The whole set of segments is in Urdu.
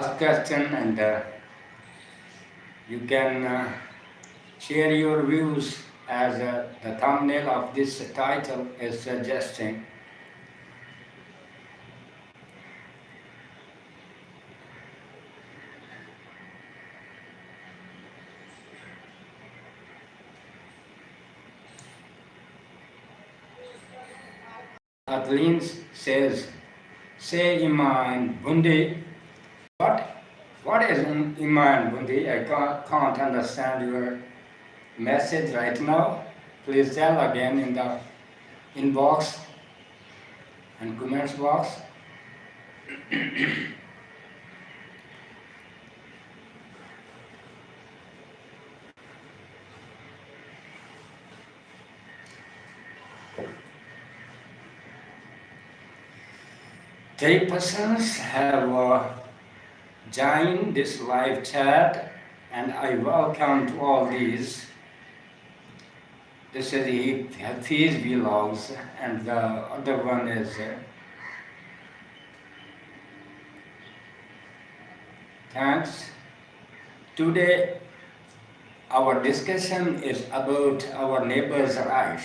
ask question and you can share your views as the thumbnail of this title is suggesting. Kathleen says, say Iman Bundi. What is Iman Bundi? I can't understand your message right now. Please tell again in the inbox and comments box. Three persons have joined this live chat, and I welcome to all these. This is Hafiz Vlogs, and the other one is thanks. Today our discussion is about our neighbors' rights.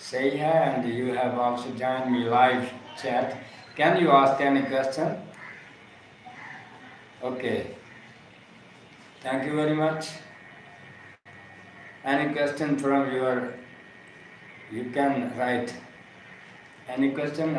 say hi, and you have also joined me live chat. Can you ask any question? Okay, thank you very much. Any question from you can write any question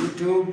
YouTube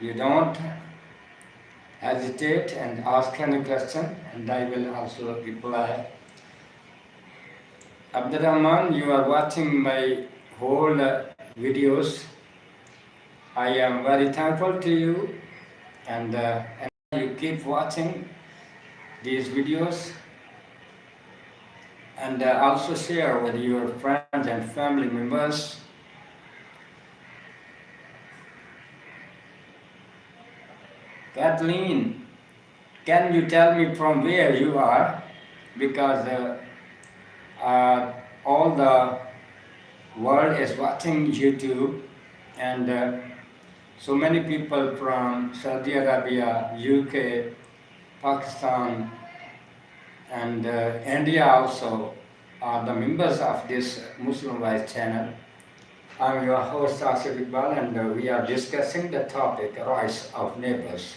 you don't hesitate and ask any question and I will also reply. Abdurrahman, you are watching my whole videos. I am very thankful to you and you keep watching these videos and also share with your friends and family members. Kathleen, can you tell me from where you are? Because all the world is watching YouTube and so many people from Saudi Arabia, UK, Pakistan and India also are the members of this Muslim Wise channel. I'm your host Asif Iqbal and we are discussing the topic rights of neighbors.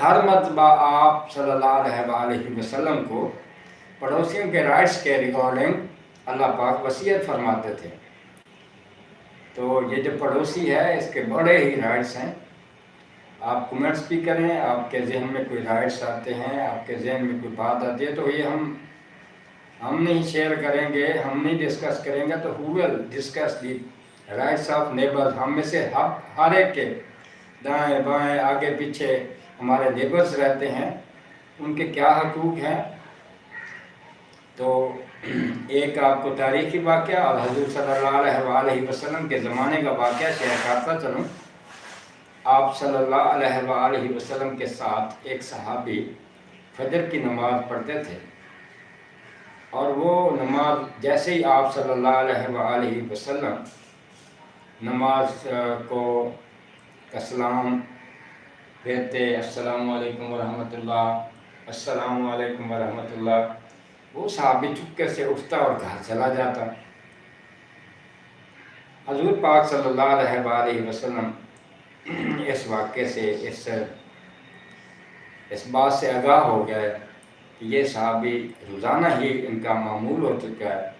ہر مرتبہ آپ صلی اللہ علیہ وسلم کو پڑوسیوں کے رائٹس کے ریگارڈنگ اللہ پاک وصیت فرماتے تھے. تو یہ جو پڑوسی ہے اس کے بڑے ہی رائٹس ہیں. آپ کمنٹس بھی کریں, آپ کے ذہن میں کوئی رائٹس آتے ہیں, آپ کے ذہن میں کوئی بات آتی ہے, تو یہ ہم نہیں شیئر کریں گے, ہم نہیں ڈسکس کریں گے, تو who will discuss the rights of neighbors. ہم میں سے ہر ایک کے دائیں بائیں آگے پیچھے ہمارے نیبرز رہتے ہیں, ان کے کیا حقوق ہیں. تو ایک آپ کو تاریخی واقعہ اور حضور صلی اللہ علیہ وسلم کے زمانے کا واقعہ شیئر کرتا چلوں. آپ صلی اللہ علیہ وسلم کے ساتھ ایک صحابی فجر کی نماز پڑھتے تھے, اور وہ نماز جیسے ہی آپ صلی اللہ علیہ وسلم نماز کو سلام پھیرتے, السلام علیکم ورحمۃ اللہ, السلام علیکم ورحمۃ اللہ, وہ صحابی چپکے سے اٹھتا اور گھر چلا جاتا. حضور پاک صلی اللہ علیہ وسلم اس واقعے سے اس بات سے آگاہ ہو گئے کہ یہ صحابی روزانہ ہی ان کا معمول ہو چکا ہے.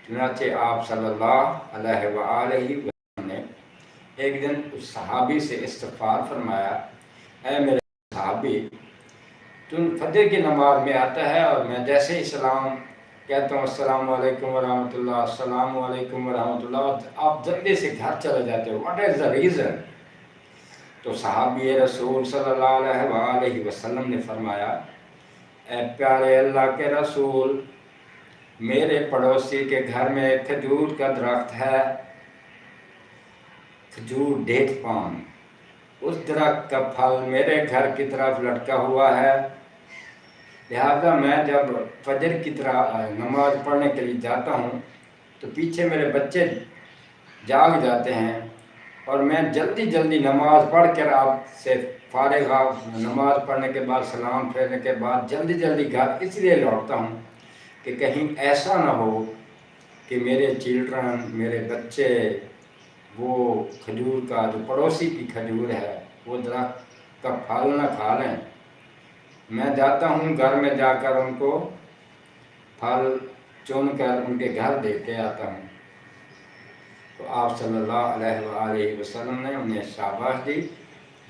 چنانچہ آپ صلی اللہ علیہ وسلم نے ایک دن اس صحابی سے استغفار فرمایا, اے میرے صحابی, تم فجر کی نماز میں آتا ہے اور میں جیسے ہی سلام کہتا ہوں السلام علیکم ورحمۃ اللہ, السلام علیکم ورحمۃ اللہ, آپ جلدی سے گھر چلے جاتے ہو, واٹ از دا ریزن؟ تو صحابی رسول صلی اللہ علیہ وسلم نے فرمایا, اے پیارے اللہ کے رسول, میرے پڑوسی کے گھر میں کھجور کا درخت ہے, کھجور ڈیٹ پام, اس درخت کا پھل میرے گھر کی طرف لٹکا ہوا ہے, لہذا میں جب فجر کی طرح نماز پڑھنے کے لیے جاتا ہوں تو پیچھے میرے بچے جاگ جاتے ہیں, اور میں جلدی نماز پڑھ کر آپ سے فارغ, نماز پڑھنے کے بعد سلام پھیرنے کے بعد جلدی گھر اس لیے لوٹتا ہوں کہ کہیں ایسا نہ ہو کہ میرے چلڈرن, میرے بچے وہ کھجور کا جو پڑوسی کی کھجور ہے وہ درخت کا پھل نہ کھا لیں. میں جاتا ہوں گھر میں جا کر ان کو پھل چن کر ان کے گھر دے کے آتا ہوں. تو آپ صلی اللہ علیہ وسلم نے انہیں شاباش دی.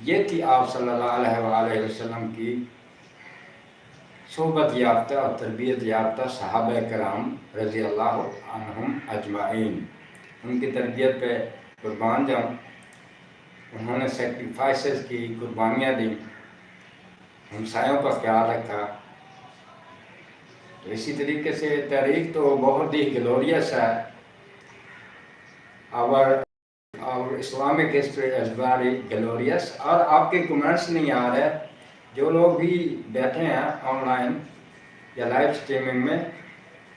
یہ تھی آپ صلی اللہ علیہ وسلم کی صحبت یافتہ اور تربیت یافتہ صحابہ کرام رضی اللہ عنہم اجمعین. ان کی تربیت پہ قربان جاؤں. انہوں نے سیکریفائسز کی, قربانیاں دیں, ہمسایوں کا خیال رکھا. تو اسی طریقے سے تاریخ تو بہت ہی گلوریس ہے. اور Islamic history is very glorious. اور آپ کے کمنٹس نہیں آ رہے, جو لوگ بھی بیٹھے ہیں آن لائن یا لائیو اسٹریمنگ میں,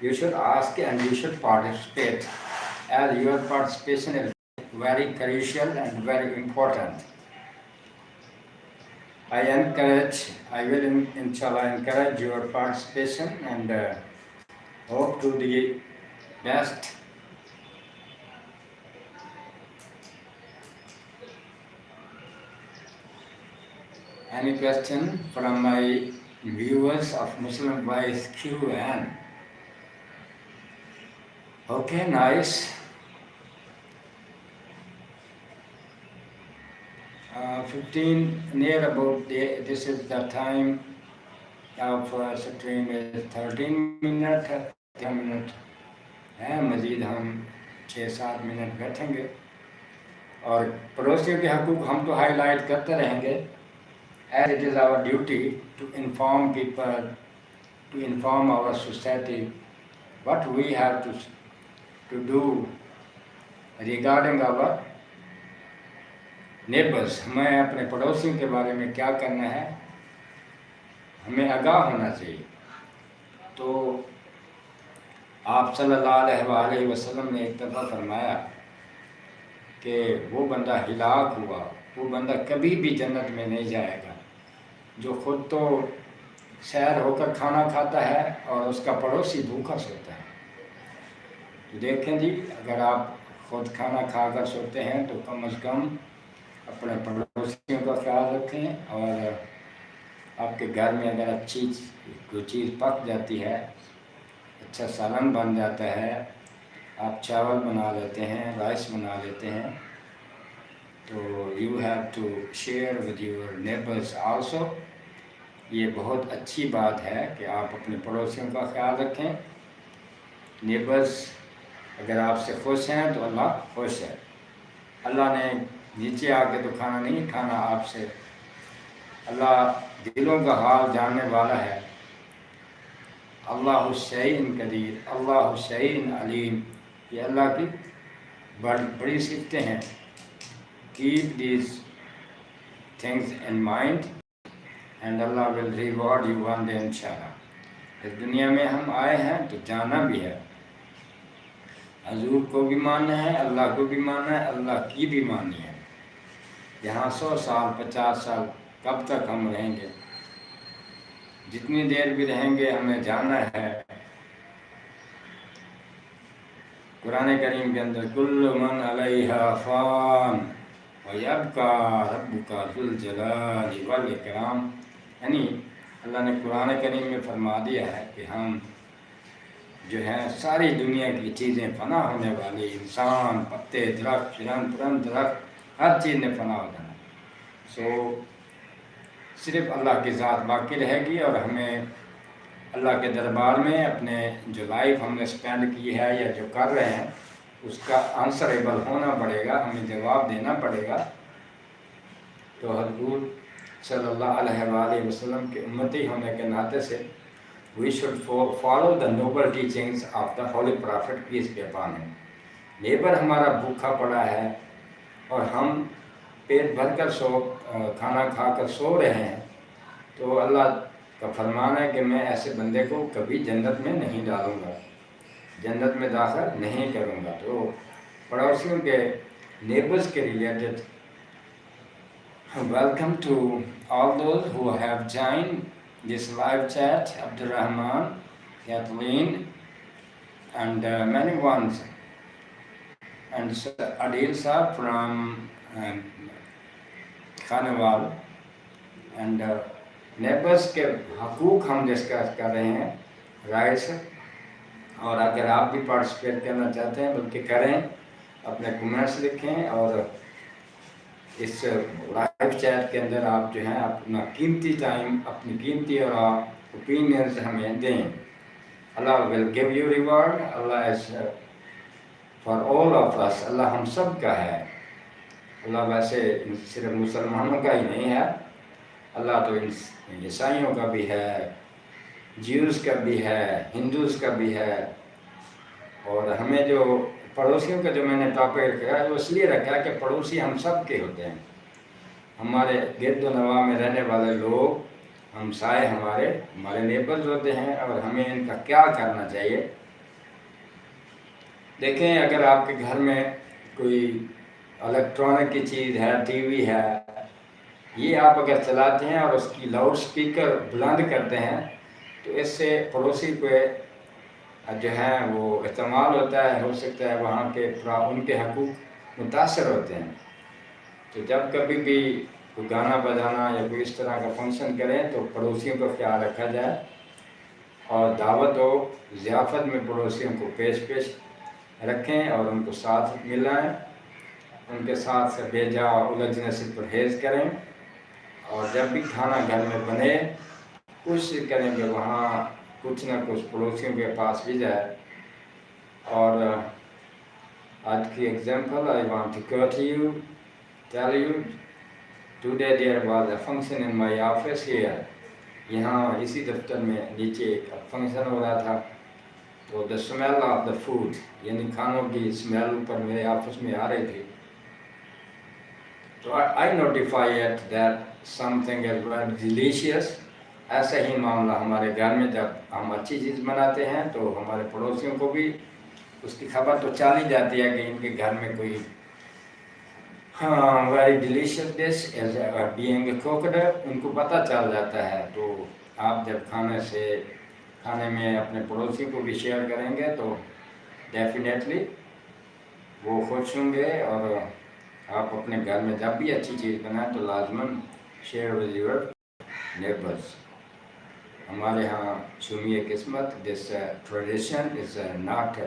you should ask and you should participate, as your participation is very crucial and very important. I will inshallah encourage your participation and hope to the best. Any question from my viewers of Muslim Voice QN? Okay, nice. 15 near about this is the time of stream is 13 minutes, 10 minutes ہے. مزید ہم 6-7 منٹ بیٹھیں گے, اور پڑوسیوں کے حقوق ہم تو ہائی لائٹ کرتے رہیں گے, as it is our duty to inform people, to inform our society what we have to do regarding our neighbours. ہمیں اپنے پڑوسیوں کے بارے میں کیا کرنا ہے, ہمیں آگاہ ہونا چاہیے. تو آپ صلی اللہ علیہ وسلم نے ایک دفعہ فرمایا کہ وہ بندہ ہلاک ہوا, وہ بندہ کبھی بھی جنت میں نہیں جائے گا جو خود تو سیر ہو کر کھانا کھاتا ہے اور اس کا پڑوسی بھوکا سوتا ہے. تو دیکھیں جی, اگر آپ خود کھانا کھا کر سوتے ہیں تو کم از کم اپنے پڑوسیوں کا خیال رکھیں, اور آپ کے گھر میں اگر اچھی کوئی چیز پک جاتی ہے، اچھا سالن بن جاتا ہے، آپ چاول بنا لیتے ہیں، رائس بنا لیتے ہیں، تو you have to share with your neighbours also. یہ بہت اچھی بات ہے کہ آپ اپنے پڑوسیوں کا خیال رکھیں. نیبرز اگر آپ سے خوش ہیں تو اللہ خوش ہے. اللہ نے نیچے آ کے تو کھانا نہیں کھانا آپ سے. اللہ دلوں کا حال جاننے والا ہے. اللہ الشعین قدیر، اللہ الشعین علیم، یہ اللہ کی بڑی صفتیں ہیں. Keep these things in mind and Allah will reward you one day inshallah. اس دنیا میں ہم آئے ہیں تو جانا بھی ہے. حضور کو بھی ماننا ہے، اللہ کو بھی ماننا ہے، اللہ کی بھی ماننی ہے. یہاں 100 سال 50 سال کب تک ہم رہیں گے؟ جتنی دیر بھی رہیں گے ہمیں جانا ہے. قرآن کریم کے اندر کل من علیہا فان وَيَبْقَى رَبُّكَ ذُو الْجَلَالِ وَالْإِكْرَامِ، یعنی اللہ نے قرآن کریم میں فرما دیا ہے کہ ہم جو ہے ساری دنیا کی چیزیں فنا ہونے والی، انسان، پتے، درخت، پرند درخت، ہر چیز نے فنا ہو جانا. صرف اللہ کی ذات باقی رہے گی، اور ہمیں اللہ کے دربار میں اپنے جو لائف ہم نے اسپینڈ کی ہے یا جو کر رہے ہیں اس کا آنسریبل ہونا پڑے گا، ہمیں جواب دینا پڑے گا. تو حضور صلی اللہ علیہ وآلہ وسلم کے امتی ہونے کے ناطے سے we should follow the noble teachings of the holy prophet peace be upon him. Neighbour ہمارا بھوکا پڑا ہے اور ہم پیٹ بھر کر کھانا کھا کر سو رہے ہیں، تو اللہ کا فرمان ہے کہ میں ایسے بندے کو کبھی جنت میں نہیں ڈالوں گا، جنت میں داخل نہیں کروں گا. تو پڑوسیوں کے نیبرز کے related welcome to all those who have joined this live chat. Abdul Rahman, Kathleen, and many ones, and Adil Saab from Khanewal, and neighbours کے حقوق ہم ڈسکس کر رہے ہیں، رائٹس. اور اگر آپ بھی پارٹیسپیٹ کرنا چاہتے ہیں بلکہ کریں، اپنے کمنٹس لکھیں، اور اس لائیو چیٹ کے اندر آپ جو ہیں اپنا قیمتی ٹائم، اپنی قیمتی اور اوپینینز ہمیں دیں. Allah will give you reward. Allah is for all of us, Allah ہم سب کا ہے. اللہ ویسے صرف مسلمانوں کا ہی نہیں ہے، اللہ تو عیسائیوں کا بھی ہے، جیوز کا بھی ہے، ہندوز کا بھی ہے. اور ہمیں جو پڑوسیوں کا جو میں نے ٹاپک رکھا ہے وہ اس لیے رکھا ہے کہ پڑوسی ہم سب کے ہوتے ہیں. ہمارے گرد و نواح میں رہنے والے لوگ، ہمسائے ہمارے نیبرز ہوتے ہیں، اور ہمیں ان کا کیا کرنا چاہیے. دیکھیں، اگر آپ کے گھر میں کوئی الیکٹرانک کی چیز ہے، ٹی وی ہے، یہ آپ اگر چلاتے ہیں اور اس کی لاؤڈ سپیکر بلند کرتے ہیں تو اس سے پڑوسی کو جو ہے وہ استعمال ہوتا ہے، ہو سکتا ہے وہاں کے ان کے حقوق متاثر ہوتے ہیں. تو جب کبھی بھی کوئی گانا بجانا یا کوئی اس طرح کا فنکشن کریں تو پڑوسیوں کا خیال رکھا جائے، اور دعوت و ضیافت میں پڑوسیوں کو پیش رکھیں اور ان کو ساتھ ملائیں، ان کے ساتھ سے بے جا اور الجھنے سے پرہیز کریں. اور جب بھی کھانا گھر میں بنے کوشش کریں کہ وہاں کچھ نہ کچھ پڑوسیوں کے پاس بھی جائے. اور آج کی example I want to go to you, tell you, today there was a function in my office here. یہاں اسی دفتر میں نیچے ایک فنکشن ہو رہا تھا، تو the smell of the food، یعنی کھانوں کی اسمیل اوپر میرے آفس میں آ رہی تھی. تو I notified that something is very delicious. ایسا ہی معاملہ ہمارے گھر میں جب ہم اچھی چیز بناتے ہیں تو ہمارے پڑوسیوں کو بھی اس کی خبر تو چل ہی جاتی ہے کہ ان کے گھر میں کوئی very delicious dish is being cooked, ان کو پتہ چل جاتا ہے. تو آپ جب کھانے میں اپنے پڑوسی کو بھی شیئر کریں گے تو ڈیفینیٹلی وہ خوش ہوں گے. اور آپ اپنے گھر میں جب بھی اچھی چیز بنائیں تو لازماً شیئر ود یور neighbors. ہمارے ہاں شمیع قسمت this tradition is not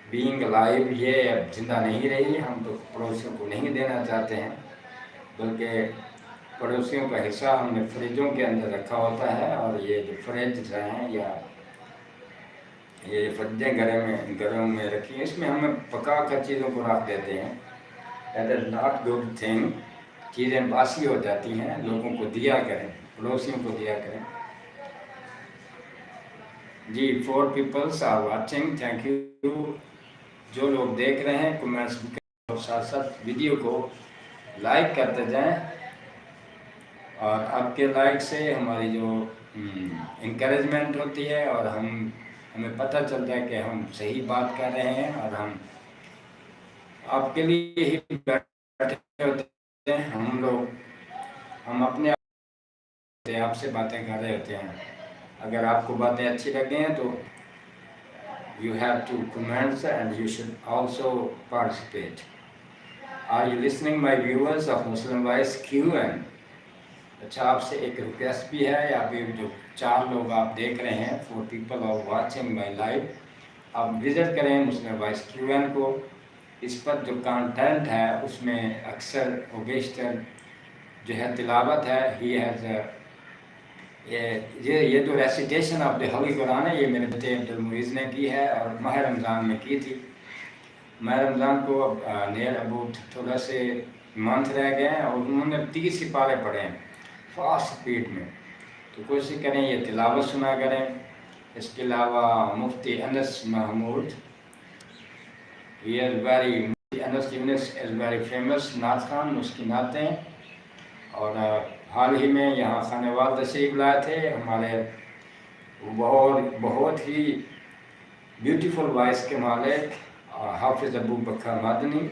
being live, یہ اب زندہ نہیں رہی. ہم تو پڑوسیوں کو نہیں دینا چاہتے ہیں، بلکہ پڑوسیوں کا حصہ ہم نے فریجوں کے اندر رکھا ہوتا ہے، اور یہ جو فریج ہیں یا یہ فریجیں گھروں میں رکھی ہیں، اس میں ہم پکا کر چیزوں کو رکھ دیتے ہیں. That is not good thing. چیزیں باسی ہو جاتی ہیں. لوگوں کو دیا کریں، پڑوسیوں کو دیا کریں. جی 4 peoples are watching, thank you. جو لوگ دیکھ رہے ہیں کمنٹس اور ساتھ ساتھ ویڈیو کو لائک کرتے جائیں، اور آپ کے لائک سے ہماری جو انکریجمنٹ ہوتی ہے، اور ہمیں پتہ چلتا ہے کہ ہم صحیح بات کر رہے ہیں، اور ہم آپ کے لیے ہی بیٹھے ہوتے ہیں. ہم اپنے آپ سے باتیں کر رہے ہوتے ہیں. اگر آپ کو باتیں اچھی لگے ہیں تو you have to comment and you should also participate. Are you listening my viewers of Muslim Voice QN? اچھا، آپ سے ایک ریکویسٹ بھی ہے. ابھی جو 4 لوگ آپ دیکھ رہے ہیں، 4 people are watching my live. آپ وزٹ کریں مسلم وائس QN کو. اس پر جو کانٹینٹ ہے اس میں اکثر و بیشتر جو ہے تلاوت ہے. ہی ہیز یہ جو ریسیٹیشن آف دی ہولی قرآن ہے، یہ میرے بیٹے عبدالمعیز نے کی ہے، اور ماہ رمضان میں کی تھی. ماہ رمضان کو نیئر اباؤٹ تھوڑا سے منتھ رہ گئے ہیں، اور انہوں نے 30 سپارے پڑھے ہیں فاسٹ سپیڈ میں. تو کوشش کریں یہ تلاوت سنا کریں. اس کے علاوہ مفتی انس محمود، انس یونس از ویری فیمس نعت خان، اس کی نعتیں. اور حال ہی میں یہاں خانہ وال تشریف لائے تھے ہمارے بہت ہی بیوٹیفل وائس کے مالک حافظ ابو بکر مدنی.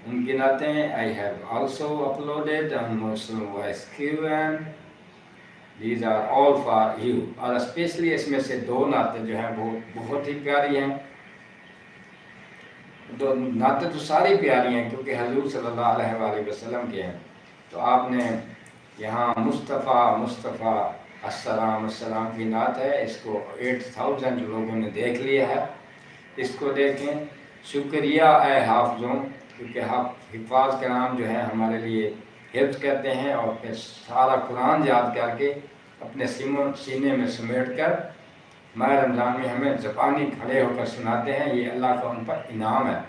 ان کی نعتیں I have also uploaded on Muslim Voice QN. These are all for you. اور اسپیشلی اس میں سے 2 نعتیں جو ہیں وہ بہت ہی پیاری ہیں. نعتیں تو ساری پیاری ہیں کیونکہ حضور صلی اللہ علیہ وآلہ وسلم کے ہیں. تو آپ نے یہاں مصطفیٰ السلام السلام کی نعت ہے. اس کو 8000 لوگوں نے دیکھ لیا ہے. اس کو دیکھیں. شکریہ اے حافظوں، کیونکہ حفاظ کرام جو ہے ہمارے لیے حفظ کرتے ہیں، اور پھر سارا قرآن یاد کر کے اپنے سینے میں سمیٹ کر ماہ رمضان میں ہمیں زبانی کھڑے ہو کر سناتے ہیں. یہ اللہ کا ان پر انعام ہے.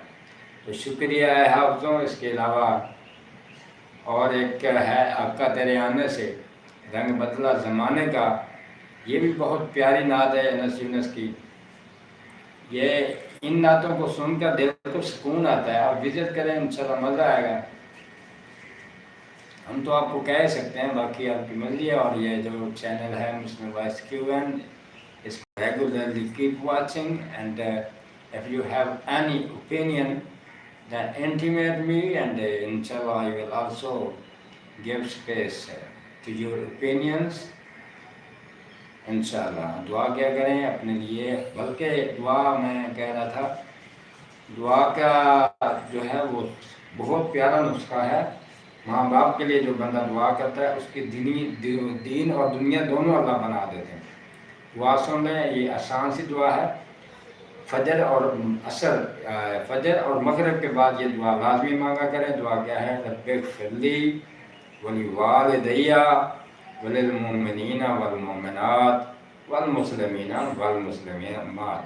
تو شکریہ اے حافظوں. اس کے علاوہ اور ایک ہے آقا تیرے آنے سے رنگ بدلا زمانے کا. یہ بھی بہت پیاری نعت ہے انس یونس کی. یہ ان نعتوں کو سن کر دل کو سکون آتا ہے. آپ وزٹ کریں، انشاءاللہ مزہ آئے گا. ہم تو آپ کو کہہ سکتے ہیں، باقی آپ کی مرضی ہے. اور یہ جو چینل ہے مسلم وائس QN، اس کو regularly keep watching. And if you have any opinion then intimate me, and inshallah I will also give space to your opinions. انشاءاللہ دعا کیا کریں اپنے لیے. بلکہ دعا میں کہہ رہا تھا، دعا کا جو ہے وہ بہت پیارا نسخہ ہے. ماں باپ کے لیے جو بندہ دعا کرتا ہے اس کی دین اور دنیا دونوں اللہ بنا دیتے ہیں. دعا سن لیں، یہ آسان سی دعا ہے. فجر اور مغرب کے بعد یہ دعا لازمی مانگا کریں. دعا کیا ہے؟ رب اغفر لی ولوالدی وللمؤمنین والمؤمنات والمسلمین والمسلمات.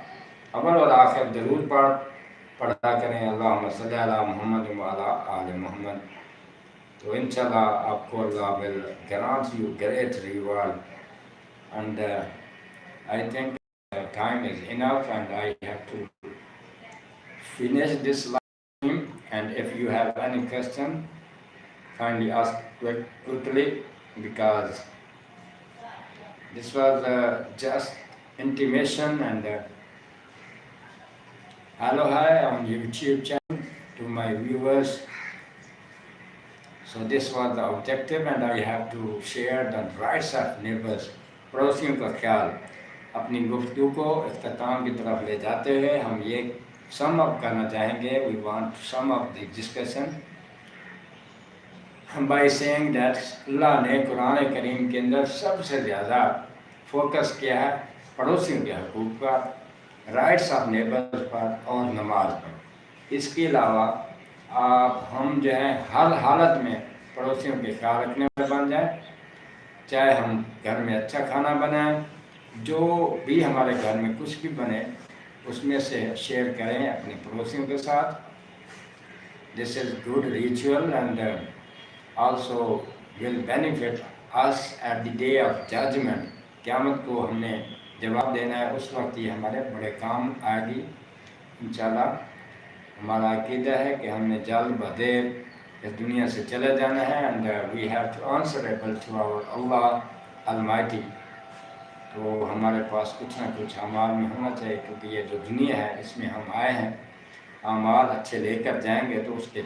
اول اور آخر درود پڑھا کریں، اللہم صلی علی محمد وعلی آل محمد. تو انشاءاللہ آپ کو اللہ will grant you great reward. And I think time is enough and I have to finish this live. And if you have any question, kindly ask quickly, because this was just intimation and hello hi on YouTube channel to my viewers. So this was the objective, and I have to share the rights of neighbors. پڑوسیوں کا خیال. اپنی گفتگو کو اختتام کی طرف لے جاتے ہوئے ہم یہ سم اپ کرنا چاہیں گے. We want to sum up the discussion. By saying that Allah نے قرآن کریم کے اندر سب سے زیادہ فوکس کیا ہے پڑوسیوں کے حقوق پر، رائٹس آف نیبرز پر اور نماز پر۔ اس کے علاوہ ہم جو ہیں ہر حالت میں پڑوسیوں کے خیال رکھنے والے بن جائیں، چاہے ہم گھر میں اچھا کھانا بنائیں، جو بھی ہمارے گھر میں کچھ بھی بنے اس میں سے شیئر کریں اپنے پڑوسیوں کے ساتھ۔ This is good ritual and also will benefit us at the day of judgement. قیامت کو ہم نے جواب دینا ہے، اس وقت یہ ہمارے بڑے کام آئے گی انشاءاللہ۔ ہمارا عقیدہ ہے کہ ہم نے جلد بدیر اس دنیا سے چلے جانا ہے، and we have to answerable to our Allah Almighty. تو ہمارے پاس کچھ نہ کچھ اعمال میں ہونا چاہیے، کیونکہ یہ جو دنیا ہے اس میں ہم آئے ہیں، اعمال اچھے لے کر جائیں گے تو اس کے